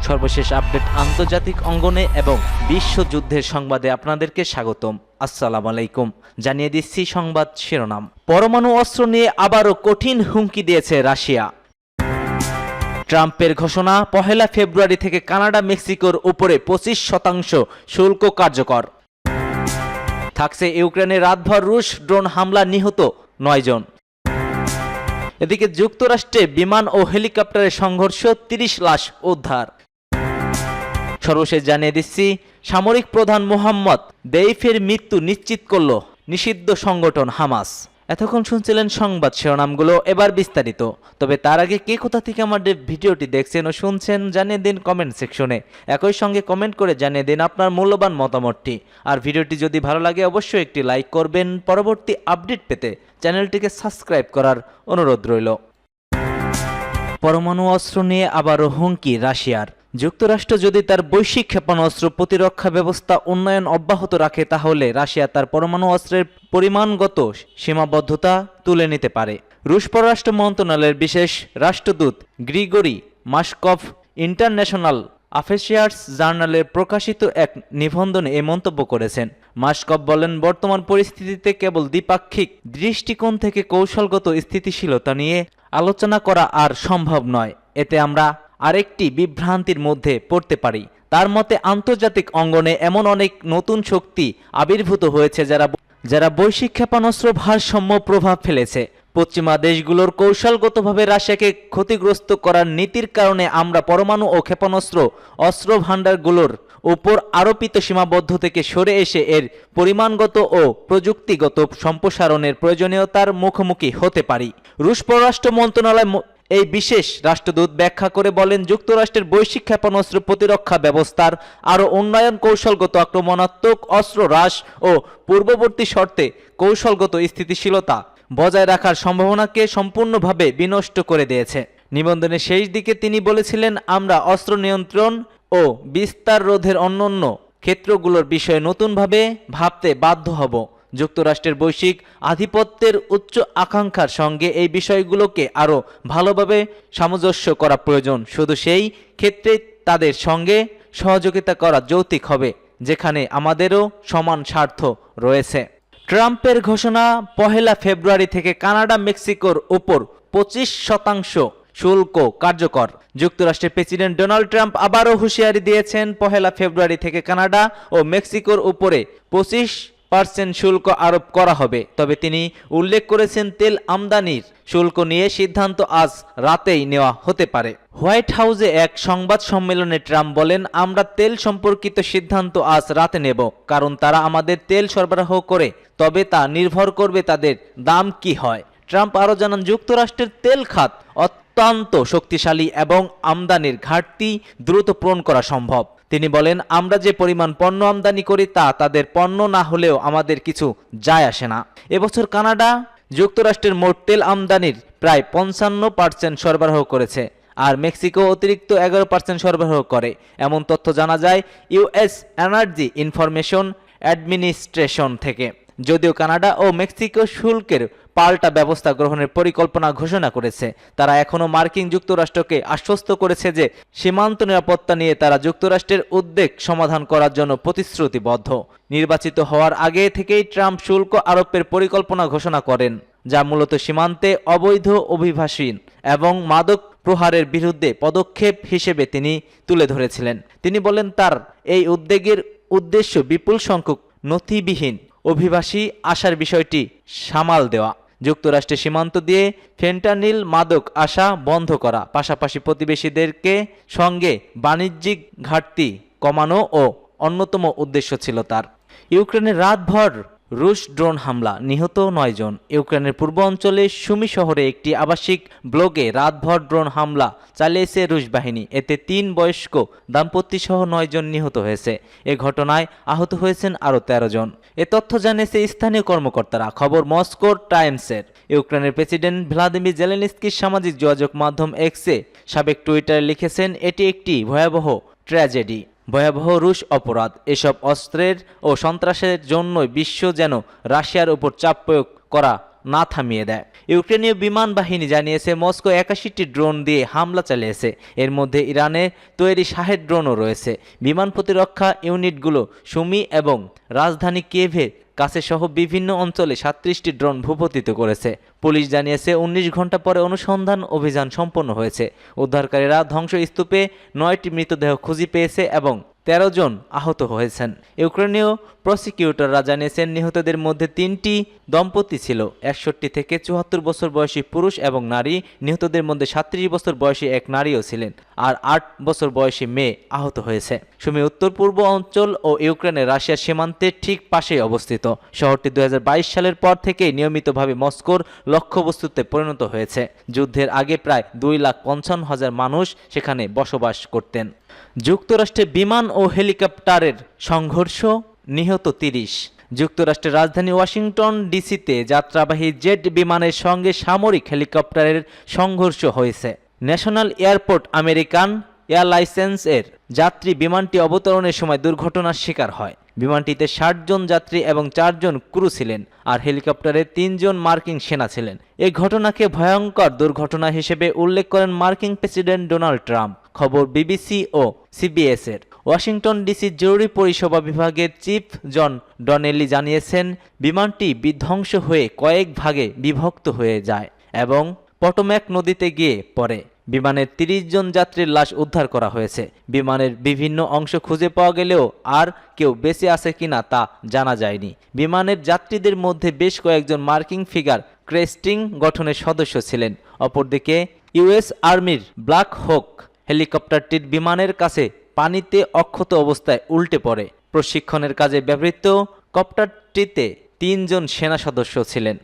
সর্বশেষ আপডেট আন্তর্জাতিক অঙ্গনে এবং বিশ্বযুদ্ধের সংবাদে আপনাদেরকে স্বাগতম। আসসালামু আলাইকুম। জানিয়ে দিচ্ছি সংবাদ শিরোনাম। পরমাণু অস্ত্র নিয়ে আবারও কঠিন হুমকি দিয়েছে রাশিয়া। ট্রাম্পের ঘোষণা, 1 ফেব্রুয়ারি থেকে কানাডা মেক্সিকোর উপরে 25% শুল্ক কার্যকর। থাকছে ইউক্রেনে রাতভর রুশ ড্রোন হামলা, নিহত 9 জন। এদিকে যুক্তরাষ্ট্রে বিমান ও হেলিকপ্টারের সংঘর্ষ, 30 লাশ উদ্ধার। সর্বশেষ জানিয়ে দিচ্ছি, সামরিক প্রধান মোহাম্মদ দেইফের মৃত্যু নিশ্চিত করল নিষিদ্ধ সংগঠন হামাস। এতক্ষণ শুনছিলেন সংবাদ শিরোনামগুলো, এবার বিস্তারিত। তবে তার আগে কে কোথা থেকে আমাদের ভিডিওটি দেখছেন ও শুনছেন জানিয়ে দিন কমেন্ট সেকশনে। একই সঙ্গে কমেন্ট করে জানিয়ে দিন আপনার মূল্যবান মতামতটি। আর ভিডিওটি যদি ভালো লাগে অবশ্যই একটি লাইক করবেন। পরবর্তী আপডেট পেতে চ্যানেলটিকে সাবস্ক্রাইব করার অনুরোধ রইল। পরমাণু অস্ত্র নিয়ে আবারও হুমকি রাশিয়ার। যুক্তরাষ্ট্র যদি তার বৈশ্বিক ক্ষেপণাস্ত্র প্রতিরক্ষা ব্যবস্থা উন্নয়ন অব্যাহত রাখে, তাহলে রাশিয়া তার পরমাণু অস্ত্রের পরিমাণগত সীমাবদ্ধতা তুলে নিতে পারে। রুশ পররাষ্ট্র মন্ত্রণালয়ের বিশেষ রাষ্ট্রদূত গ্রিগরি মাসকভ ইন্টারন্যাশনাল অ্যাফেয়ার্স জার্নালে প্রকাশিত এক নিবন্ধনে এই মন্তব্য করেছেন। মাসকভ বলেন, বর্তমান পরিস্থিতিতে কেবল দ্বিপাক্ষিক দৃষ্টিকোণ থেকে কৌশলগত স্থিতিশীলতা নিয়ে আলোচনা করা আর সম্ভব নয়। এতে আমরা আরেকটি বিভ্রান্তির মধ্যে পড়তে পারি। তার মতে, আন্তর্জাতিক অঙ্গনে এমন অনেক নতুন শক্তি আবির্ভূত হয়েছে যারা বৈশ্বিক ক্ষেপণাস্ত্র ভারসাম্য প্রভাব ফেলেছে। পশ্চিমা দেশগুলোর কৌশলগতভাবে রাশিয়াকে ক্ষতিগ্রস্ত করার নীতির কারণে আমরা পরমাণু ও ক্ষেপণাস্ত্র অস্ত্র ভাণ্ডারগুলোর উপর আরোপিত সীমাবদ্ধ থেকে সরে এসে এর পরিমাণগত ও প্রযুক্তিগত সম্প্রসারণের প্রয়োজনীয়তার মুখোমুখি হতে পারি। রুশ পররাষ্ট্র মন্ত্রণালয় এই বিশেষ রাষ্ট্রদূত ব্যাখ্যা করে বলেন, যুক্তরাষ্ট্রের বৈশ্বিক ক্ষেপণাস্ত্র প্রতিরক্ষা ব্যবস্থার আরও উন্নয়ন, কৌশলগত আক্রমণাত্মক অস্ত্র হ্রাস ও পূর্ববর্তী শর্তে কৌশলগত স্থিতিশীলতা বজায় রাখার সম্ভাবনাকে সম্পূর্ণভাবে বিনষ্ট করে দিয়েছে। নিবন্ধনের শেষ দিকে তিনি বলেছিলেন, আমরা অস্ত্র নিয়ন্ত্রণ ও বিস্তার রোধের অন্যান্য ক্ষেত্রগুলোর বিষয়ে নতুনভাবে ভাবতে বাধ্য হব। যুক্তরাষ্ট্রের বৈশ্বিক আধিপত্যের উচ্চ আকাঙ্ক্ষার সঙ্গে এই বিষয়গুলোকে আরও ভালোভাবে সামঞ্জস্য করা প্রয়োজন। শুধু সেই ক্ষেত্রে তাদের সঙ্গে সহযোগিতা করা যৌক্তিক হবে যেখানে আমাদেরও সমান স্বার্থ রয়েছে। ট্রাম্পের ঘোষণা, 1 ফেব্রুয়ারি থেকে কানাডা মেক্সিকোর উপর 25% শুল্ক কার্যকর। যুক্তরাষ্ট্রের প্রেসিডেন্ট ডোনাল্ড ট্রাম্প আবারও হুঁশিয়ারি দিয়েছেন, 1 ফেব্রুয়ারি থেকে কানাডা ও মেক্সিকোর উপরে 25% শুল্ক আরোপ করা হবে। তবে তিনি উল্লেখ করেছেন, তেল আমদানির শুল্ক নিয়ে সিদ্ধান্ত আজ রাতেই নেওয়া হতে পারে। হোয়াইট হাউসে এক সংবাদ সম্মেলনে ট্রাম্প বলেন, আমরা তেল সম্পর্কিত সিদ্ধান্ত আজ রাতে নেব, কারণ তারা আমাদের তেল সরবরাহ করে, তবে তা নির্ভর করবে তাদের দাম কি হয়। ট্রাম্প আরও জানান, যুক্তরাষ্ট্রের তেল খাত অত্যন্ত শক্তিশালী এবং আমদানির ঘাটতি দ্রুত পূরণ করা সম্ভব। তিনি বলেন, আমরা যে পরিমাণ পণ্য আমদানি করি তা তাদের পণ্য না হলেও আমাদের কিছু যায় আসে না। এবছর কানাডা যুক্তরাষ্ট্রের মোট তেল আমদানির প্রায় 55% সরবরাহ করেছে, আর মেক্সিকো অতিরিক্ত 11% সরবরাহ করে, এমন তথ্য জানা যায় ইউএস এনার্জি ইনফরমেশন অ্যাডমিনিস্ট্রেশন থেকে। যদিও কানাডা ও মেক্সিকো শুল্কের পাল্টা ব্যবস্থা গ্রহণের পরিকল্পনা ঘোষণা করেছে, তারা এখনও মার্কিন যুক্তরাষ্ট্রকে আশ্বস্ত করেছে যে সীমান্ত নিরাপত্তা নিয়ে তারা যুক্তরাষ্ট্রের উদ্বেগ সমাধান করার জন্য প্রতিশ্রুতিবদ্ধ। নির্বাচিত হওয়ার আগে থেকেই ট্রাম্প শুল্ক আরোপের পরিকল্পনা ঘোষণা করেন, যা মূলত সীমান্তে অবৈধ অভিবাসী এবং মাদক প্রহারের বিরুদ্ধে পদক্ষেপ হিসেবে তিনি তুলে ধরেছিলেন। তিনি বলেন, তার এই উদ্যোগের উদ্দেশ্য বিপুল সংখ্যক নথিবিহীন অভিবাসী আসার বিষয়টি সামাল দেওয়া, যুক্তরাষ্ট্রের সীমান্ত দিয়ে ফেন্টানিল মাদক আসা বন্ধ করা, পাশাপাশি প্রতিবেশীদেরকে সঙ্গে বাণিজ্যিক ঘাটতি কমানো ও অন্যতম উদ্দেশ্য ছিল তার। ইউক্রেনের রাতভর রুশ ড্রোন হামলা, নিহত 9 জন। ইউক্রেনের পূর্ব অঞ্চলে সুমি শহরে একটি আবাসিক ব্লগে রাতভর ড্রোন হামলা চালিয়েছে রুশ বাহিনী। এতে 3 বয়স্ক দাম্পত্য সহ 9 জন নিহত হয়েছে। এ ঘটনায় আহত হয়েছেন আরও 13 জন। এ তথ্য জানিয়েছে স্থানীয় কর্মকর্তারা। খবর মস্কোর টাইমসের। ইউক্রেনের প্রেসিডেন্ট ভ্লাদিমির জেলেনস্কির সামাজিক যোগাযোগ মাধ্যম এক্সে সাবেক টুইটারে লিখেছেন, এটি একটি ভয়াবহ ট্র্যাজেডি, ভয়াবহ রুশ অপরাধ। এসব অস্ত্রের ও সন্ত্রাসের জন্যই বিশ্ব যেন রাশিয়ার উপর চাপ প্রয়োগ করা না থামিয়ে দেয়। ইউক্রেনীয় বিমান বাহিনী জানিয়েছে মস্কো 81টি ড্রোন দিয়ে হামলা চালিয়েছে। এর মধ্যে ইরানের তৈরি শাহেদ ড্রোনও রয়েছে। বিমান প্রতিরক্ষা ইউনিটগুলো সুমি এবং রাজধানী কিয়েভের কাছে সহ বিভিন্ন অঞ্চলে 37টি ড্রোন ভূপতিত করেছে। পুলিশ জানিয়েছে 19 ঘন্টা পরে অনুসন্ধান অভিযান সম্পন্ন হয়েছে। উদ্ধারকারীরা ধ্বংসস্তূপে 9টি মৃতদেহ খুঁজে পেয়েছে এবং 13 জন আহত হয়েছেন। ইউক্রেনীয় প্রসিকিউটররা জানিয়েছেন নিহতদের মধ্যে 3টি দম্পতি ছিল। 61 থেকে 74 বছর বয়সী পুরুষ এবং নারী। নিহতদের মধ্যে 37 বছর বয়সী এক নারীও ছিলেন, আর 8 বছর বয়সী মেয়ে আহত হয়েছে। সুমি উত্তর পূর্ব অঞ্চল ও ইউক্রেনের রাশিয়ার সীমান্তের ঠিক পাশেই অবস্থিত। শহরটি 2022 সালের পর থেকেই নিয়মিতভাবে মস্কোর লক্ষ্যবস্তুতে পরিণত হয়েছে। যুদ্ধের আগে প্রায় 2,55,000 মানুষ সেখানে বসবাস করতেন। যুক্তরাষ্ট্রে বিমান ও হেলিকপ্টারের সংঘর্ষ, নিহত 30। যুক্তরাষ্ট্রের রাজধানী ওয়াশিংটন ডিসিতে যাত্রাবাহী জেট বিমানের সঙ্গে সামরিক হেলিকপ্টারের সংঘর্ষ হয়েছে। ন্যাশনাল এয়ারপোর্ট আমেরিকান এয়ারলাইন্সের যাত্রী বিমানটি অবতরণের সময় দুর্ঘটনার শিকার হয়। বিমানটিতে 60 জন যাত্রী এবং 4 জন ক্রু ছিলেন, আর হেলিকপ্টারে 3 জন মার্কিন সেনা ছিলেন। এই ঘটনাকে ভয়ঙ্কর দুর্ঘটনা হিসেবে উল্লেখ করেন মার্কিন প্রেসিডেন্ট ডোনাল্ড ট্রাম্প। খবর বিবিসি ও সিবিএস এর। ওয়াশিংটন ডিসির জরুরি পরিষেবা বিভাগের চিফ জন ডনেলি জানিয়েছেন বিমানটি বিধ্বংস হয়ে কয়েক ভাগে বিভক্ত হয়ে যায় এবং পটোম্যাক নদীতে গিয়ে পড়ে। বিমানের 30 জন যাত্রীর লাশ উদ্ধার করা হয়েছে। বিমানের বিভিন্ন অংশ খুঁজে পাওয়া গেলেও আর কেউ বেঁচে আছে কিনা তা জানা যায়নি। বিমানের যাত্রীদের মধ্যে বেশ কয়েকজন মার্কিন ফিগার ক্রেস্টিং গঠনের সদস্য ছিলেন। অপরদিকে ইউএস আর্মির ব্ল্যাক হোক হেলিকপ্টারটির বিমানের কাছে পানিতে অক্ষত অবস্থায় উল্টে পড়ে। প্রশিক্ষণের কাজে ব্যবহৃত কপ্টারটিতে 3 জন সেনা সদস্য ছিলেন।